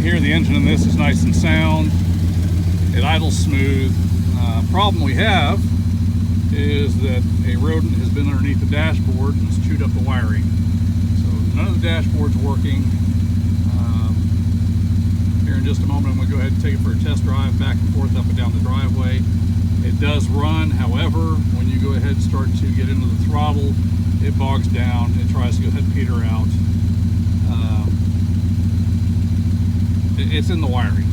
can hear the engine in this is nice and sound. It idles smooth. Problem we have is that a rodent has been underneath the dashboard and has chewed up the wiring. So none of the dashboard's working. Here in just a moment I'm going to go ahead and take it for a test drive back and forth up and down the driveway. It does run, however, when you go ahead and start to get into the throttle, it bogs down. It tries to go ahead and peter out. It's in the wiring.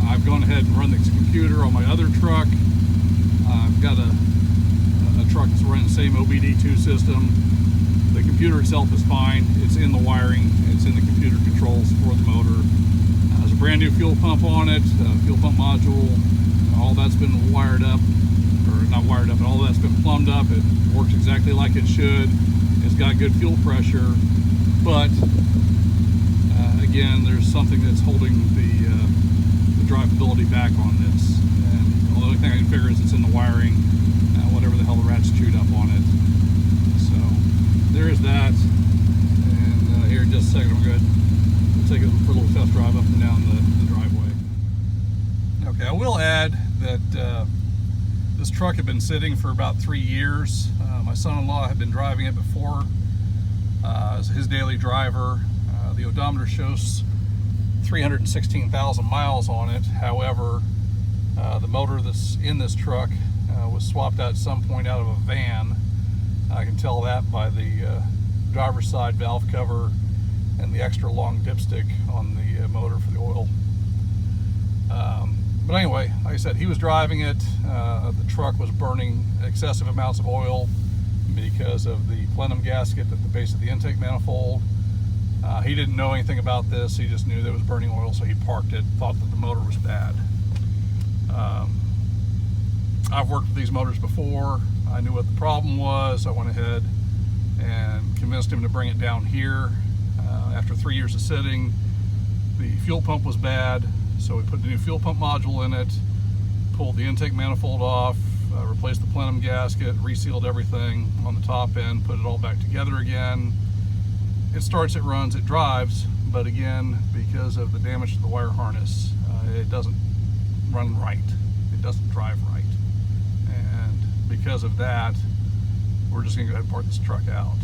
I've gone ahead and run the computer on my other truck. I've got a truck that's running the same OBD2 system. The computer itself is fine. It's in the wiring. It's in the computer controls for the motor. There's a brand new fuel pump on it, fuel pump module. All that's been wired up, or not wired up, but all that's been plumbed up. It works exactly like it should. It's got good fuel pressure, but again, there's something that's holding the drivability back on this. And the only thing I can figure is it's in the wiring, whatever the hell the rat's chewed up on it. So there is that. And here in just a second, I'm going to take it for a little test drive up and down the driveway. Okay, I will add that this truck had been sitting for about 3 years. My son-in-law had been driving it before as his daily driver. The odometer shows 316,000 miles on it. However, the motor that's in this truck was swapped out at some point out of a van. I can tell that by the driver's side valve cover and the extra long dipstick on the motor for the oil. But anyway, like I said, he was driving it. The truck was burning excessive amounts of oil because of the plenum gasket at the base of the intake manifold. He didn't know anything about this. He just knew that it was burning oil, so he parked it, thought that the motor was bad. I've worked with these motors before. I knew what the problem was. I went ahead and convinced him to bring it down here. After 3 years of sitting, the fuel pump was bad, so we put the new fuel pump module in it, pulled the intake manifold off, replaced the plenum gasket, resealed everything on the top end, put it all back together again. It starts, it runs, it drives, but again, because of the damage to the wire harness, it doesn't run right. It doesn't drive right. And because of that, we're just gonna go ahead and part this truck out.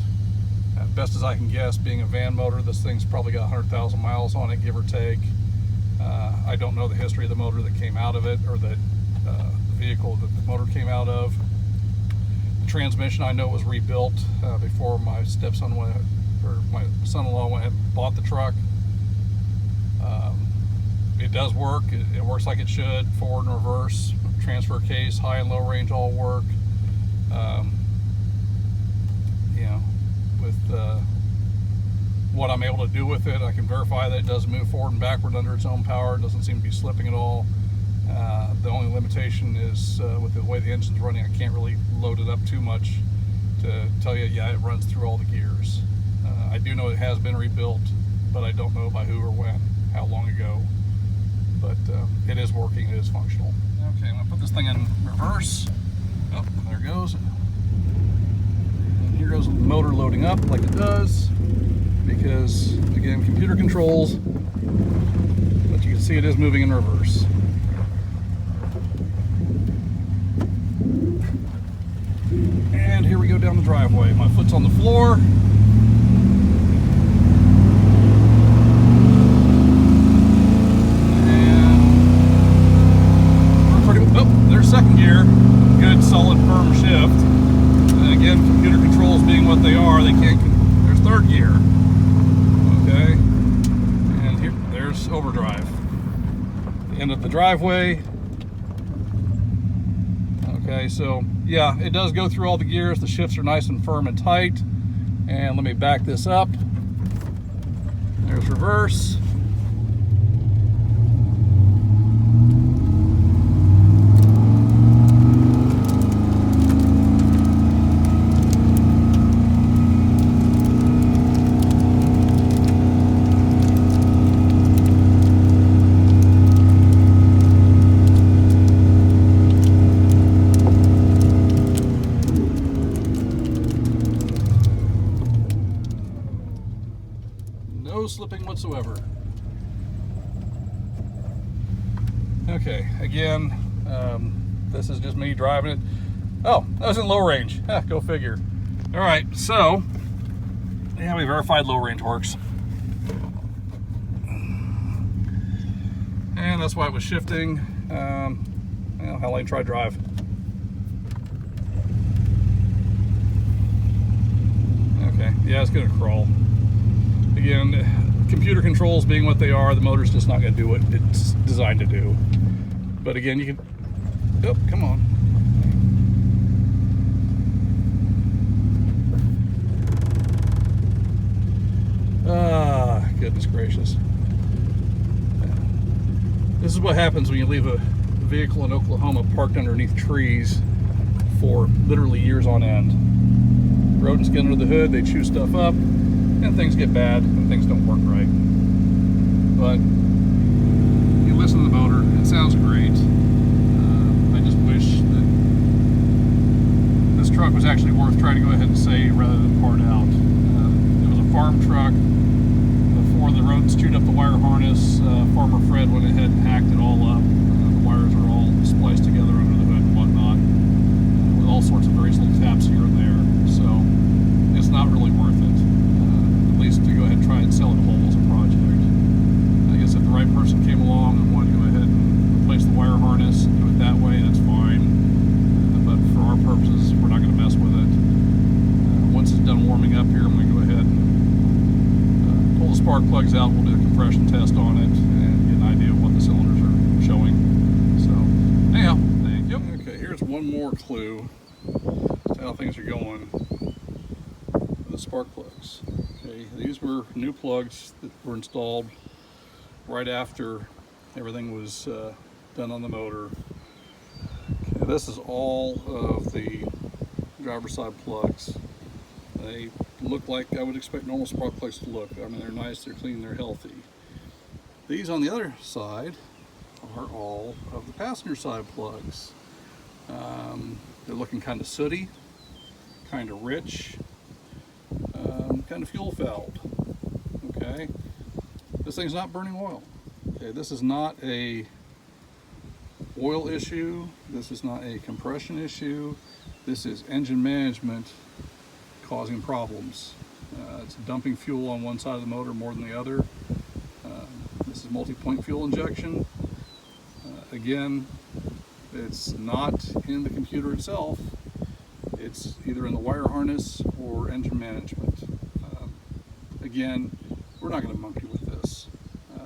Best as I can guess, being a van motor, this thing's probably got 100,000 miles on it, give or take. I don't know the history of the motor that came out of it, or the vehicle that the motor came out of. The transmission, I know, was rebuilt before my stepson went, or my son-in-law went and bought the truck. It does work. It works like it should. Forward and reverse, transfer case, high and low range all work. You know, with what I'm able to do with it, I can verify that it does move forward and backward under its own power. It doesn't seem to be slipping at all. The only limitation is with the way the engine's running, I can't really load it up too much to tell you, yeah, it runs through all the gears. I do know it has been rebuilt, but I don't know by who or when, how long ago. But it is working, it is functional. Okay, I'm gonna put this thing in reverse. Oh, there it goes. And here goes the motor loading up like it does, because again, computer controls, but you can see it is moving in reverse. And here we go down the driveway. My foot's on the floor. Second gear, good solid firm shift. And again, computer controls being what they are, they can't. There's third gear. Okay, and here, there's overdrive. The end of the driveway. Okay, so yeah, it does go through all the gears. The shifts are nice and firm and tight. And let me back this up. There's reverse. No slipping whatsoever. Okay, again, this is just me driving it. Oh, that was in low range. Go figure. All right, so yeah, we verified low range works. And that's why it was shifting. I'll let you try drive. Okay, yeah, it's gonna crawl. Again, computer controls being what they are, the motor's just not gonna do what it's designed to do. But again, you can, oh, come on. Ah, goodness gracious. This is what happens when you leave a vehicle in Oklahoma parked underneath trees for literally years on end. Rodents get under the hood, they chew stuff up, and things get bad, and things don't work right. But you listen to the motor, it sounds great. I just wish that this truck was actually worth trying to go ahead and save rather than part out. It was a farm truck. Before the rodents chewed up the wire harness, Farmer Fred went ahead and hacked it all up. The wires are all spliced together under the hood and whatnot, with all sorts of various little taps here and there. So it's not really worth it, at least to go ahead and try and sell it whole as a project. I guess if the right person came along and wanted to go ahead and replace the wire harness and do it that way, that's fine. But for our purposes, we're not going to mess with it. Once it's done warming up here, I'm going to go ahead and pull the spark plugs out. We'll do a compression test on it and get an idea of what the cylinders are showing. So anyhow, thank you. Okay, here's one more clue to how things are going with the spark plugs. Okay, these were new plugs that were installed right after everything was done on the motor. Okay, this is all of the driver's side plugs. They look like I would expect normal spark plugs to look. I mean, they're nice, they're clean, they're healthy. These on the other side are all of the passenger side plugs. They're looking kind of sooty, kind of rich, kind of fuel fouled. Okay, this thing's not burning oil. Okay, this is not a oil issue. This is not a compression issue. This is engine management causing problems. It's dumping fuel on one side of the motor more than the other. This is multi-point fuel injection. Again, it's not in the computer itself. It's either in the wire harness or engine management. Again, we're not going to monkey with this.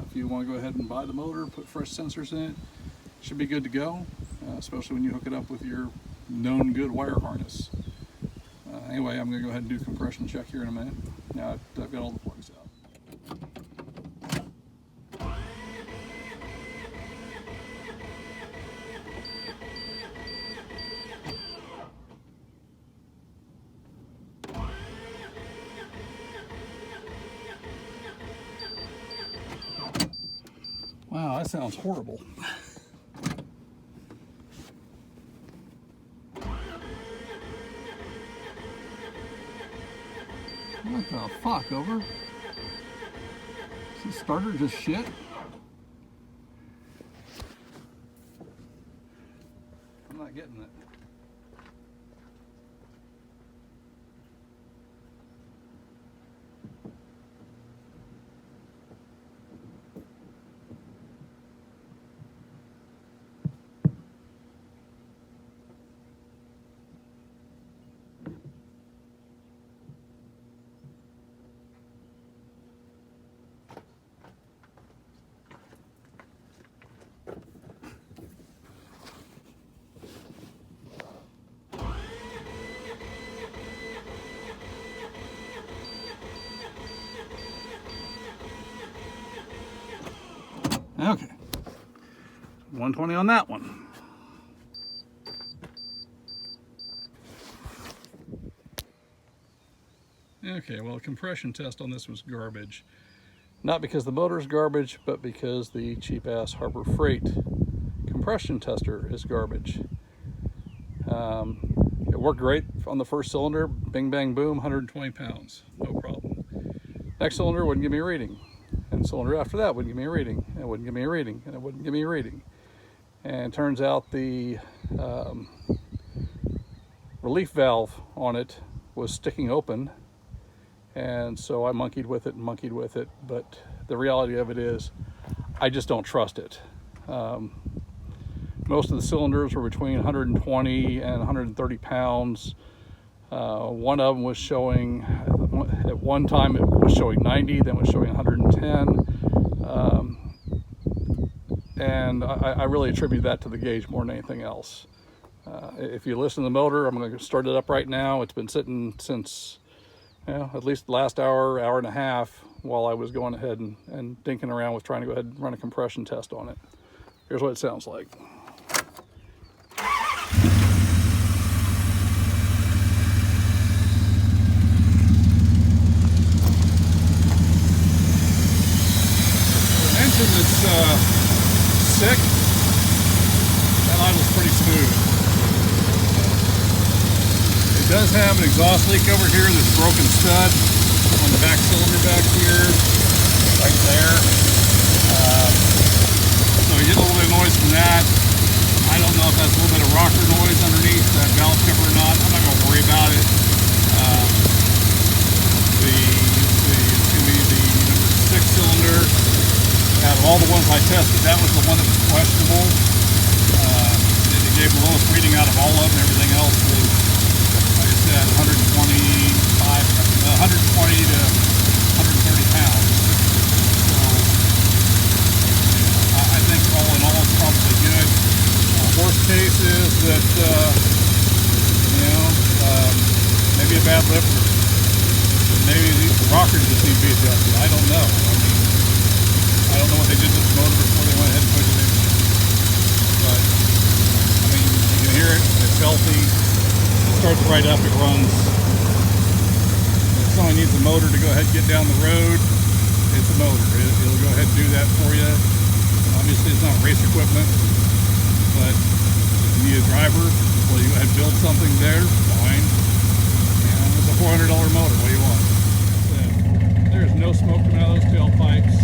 If you want to go ahead and buy the motor, put fresh sensors in it, it should be good to go, especially when you hook it up with your known good wire harness. Anyway, I'm going to go ahead and do a compression check here in a minute. Now I've got all the plugs out. Wow, that sounds horrible. What the fuck, over? Is this starter just shit? I'm not getting it. Okay, 120 on that one. Okay, well, the compression test on this was garbage. Not because the motor is garbage, but because the cheap-ass Harbor Freight compression tester is garbage. It worked great on the first cylinder, bing, bang, boom, 120 pounds, no problem. Next cylinder wouldn't give me a reading. And the cylinder after that wouldn't give me a reading, and it wouldn't give me a reading, and it wouldn't give me a reading. and it turns out the relief valve on it was sticking open. And so I monkeyed with it, but the reality of it is I just don't trust it. Most of the cylinders were between 120 and 130 pounds. One of them was showing, at one time it was showing 90, then it was showing 110. And I really attribute that to the gauge more than anything else. If you listen to the motor, I'm going to start it up right now. It's been sitting since at least the last hour and a half while I was going ahead and dinking around with trying to go ahead and run a compression test on it. Here's what it sounds like. An engine that's sick, that idle's pretty smooth. It does have an exhaust leak over here that's a broken stud on the back cylinder back here, right there. So you get a little bit of noise from that. I don't know if that's a little bit of rocker noise underneath that valve cover or not. I'm not going to worry about it. It's going to be the number 6 cylinder. Out of all the ones I tested, that was the one that was questionable. It gave the lowest reading out of all of them. Everything else was, like I said, 120 to 130 pounds. So I think all in all, it's probably good. Worst case is that, maybe a bad lifter. Maybe the rocker just needs to be adjusted. I don't know. I don't know what they did to this motor before they went ahead and put it in. But, you can hear it. It's healthy. It starts right up. It runs. If someone needs a motor to go ahead and get down the road, it's a motor. It'll go ahead and do that for you. Obviously, it's not race equipment. But if you need a driver, well, you go ahead and build something there. Fine. It's a $400 motor. What do you want? There's no smoke coming out of those tailpipes.